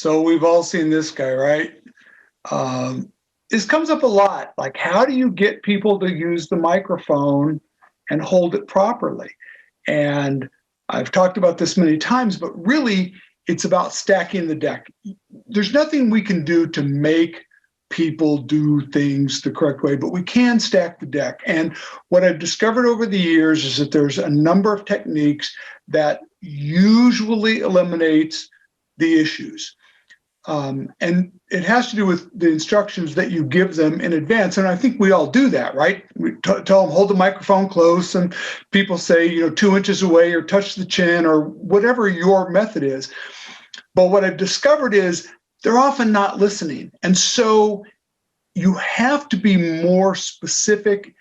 So we've all seen this guy, right? This comes up a lot. Like, how do you get people to use the microphone and hold it properly? And I've talked about this many times, but really it's about stacking the deck. There's nothing we can do to make people do things the correct way, but we can stack the deck. And what I've discovered over the years is that there's a number of techniques that usually eliminates the issues. And it has to do with the instructions that you give them in advance. And I think we all do that, right? We tell them, hold the microphone close, and people say, 2 inches away, or touch the chin, or whatever your method is. But what I've discovered is they're often not listening. And so you have to be more specific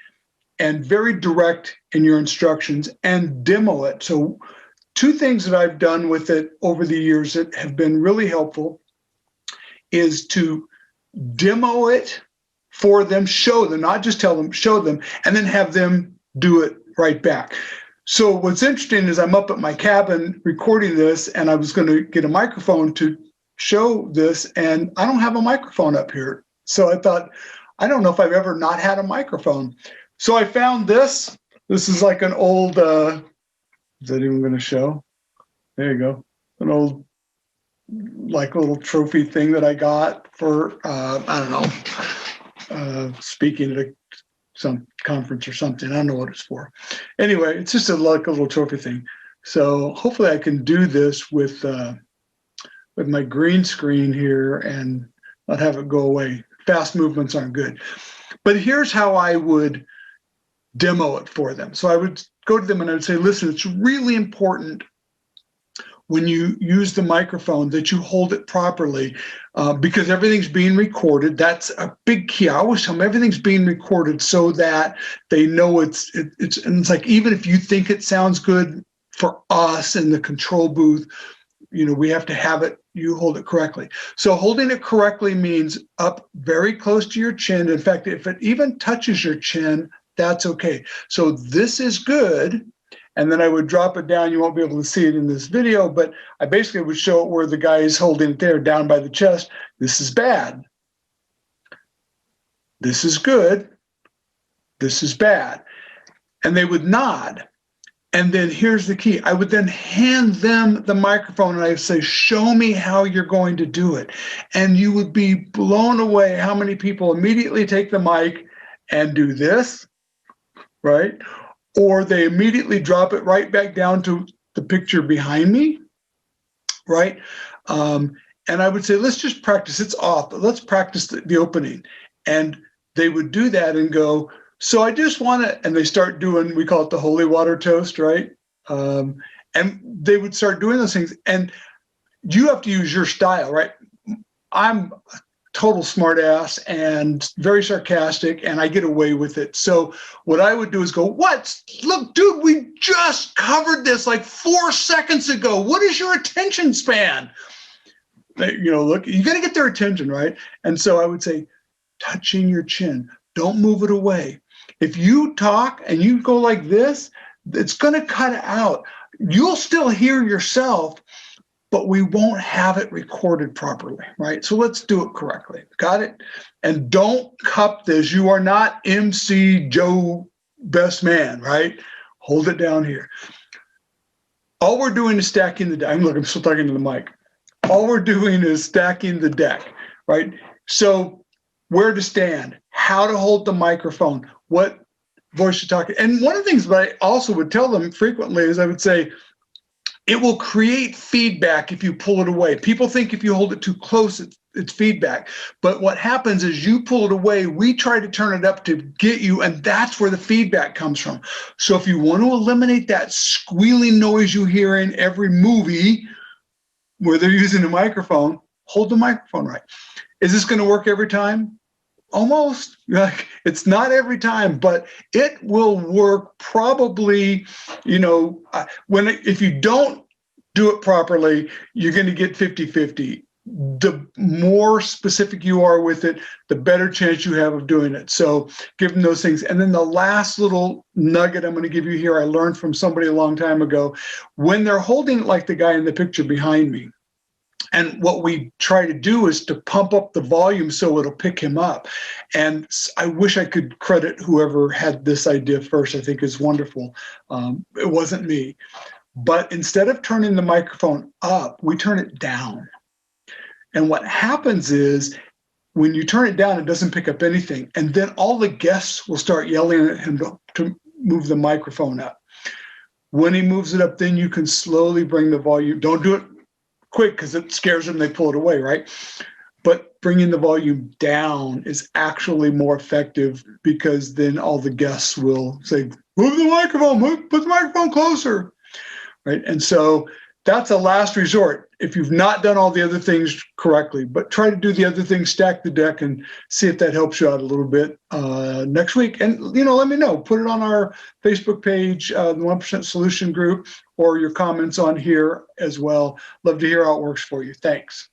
and very direct in your instructions and demo it. So 2 things that I've done with it over the years that have been really helpful is to demo it for them, show them, not just tell them, show them, and then have them do it right back. So what's interesting is I'm up at my cabin recording this, and I was going to get a microphone to show this, and I don't have a microphone up here. So I thought, I don't know if I've ever not had a microphone. So I found this. This is like an old, is that even going to show? There you go. An old, like, little trophy thing that I got for, I don't know, speaking at some conference or something. I don't know what it's for. Anyway, it's just like a little trophy thing. So hopefully I can do this with my green screen here and not have it go away. Fast movements aren't good. But here's how I would demo it for them. So I would go to them and I would say, listen, it's really important when you use the microphone that you hold it properly, because everything's being recorded. That's a big key. I always tell them everything's being recorded so that they know and it's like, even if you think it sounds good for us in the control booth, we have to have it, you hold it correctly. So holding it correctly means up very close to your chin. In fact, if it even touches your chin, that's okay. So this is good. And then I would drop it down. You won't be able to see it in this video, but I basically would show it where the guy is holding it there, down by the chest. This is bad. This is good. This is bad. And they would nod. And then here's the key. I would then hand them the microphone and I would say, show me how you're going to do it. And you would be blown away how many people immediately take the mic and do this, right? Or they immediately drop it right back down to the picture behind me, right? And I would say, let's just practice. It's off, but let's practice the opening. And they would do that and go, so I just want to, and they start doing, we call it the holy water toast, right? And they would start doing those things. And you have to use your style, right? I'm a total smart ass and very sarcastic, and I get away with it. So what I would do is go, look, dude, we just covered this like 4 seconds ago. What is your attention span? Look, you got to get their attention, right? And so I would say, touching your chin, don't move it away. If you talk and you go like this, it's going to cut out. You'll still hear yourself, but we won't have it recorded properly, right? So let's do it correctly. Got it? And don't cup this. You are not MC Joe Best Man, right? Hold it down here. All we're doing is stacking the deck. Look, I'm still talking to the mic. All we're doing is stacking the deck, right? So where to stand, how to hold the microphone, what voice to talk. And one of the things that I also would tell them frequently is I would say, it will create feedback if you pull it away. People think if you hold it too close, it's feedback. But what happens is you pull it away, we try to turn it up to get you, and that's where the feedback comes from. So if you want to eliminate that squealing noise you hear in every movie where they're using a microphone, hold the microphone right. Is this going to work every time? Almost. It's not every time, but it will work probably, if you don't do it properly, you're going to get 50-50. The more specific you are with it, the better chance you have of doing it. So give them those things. And then the last little nugget I'm going to give you here, I learned from somebody a long time ago. When they're holding it like the guy in the picture behind me, And what we try to do is to pump up the volume so it'll pick him up. And I wish I could credit whoever had this idea first. I think is wonderful. It wasn't me. But instead of turning the microphone up, we turn it down. And what happens is when you turn it down, it doesn't pick up anything. And then all the guests will start yelling at him to move the microphone up. When he moves it up, then you can slowly bring the volume. Don't do it quick because it scares them. They pull it away, right? But bringing the volume down is actually more effective because then all the guests will say, move the microphone, put the microphone closer, right? And so that's a last resort if you've not done all the other things correctly, but try to do the other things, stack the deck, and see if that helps you out a little bit next week. And, let me know. Put it on our Facebook page, the 1% Solution Group, or your comments on here as well. Love to hear how it works for you. Thanks.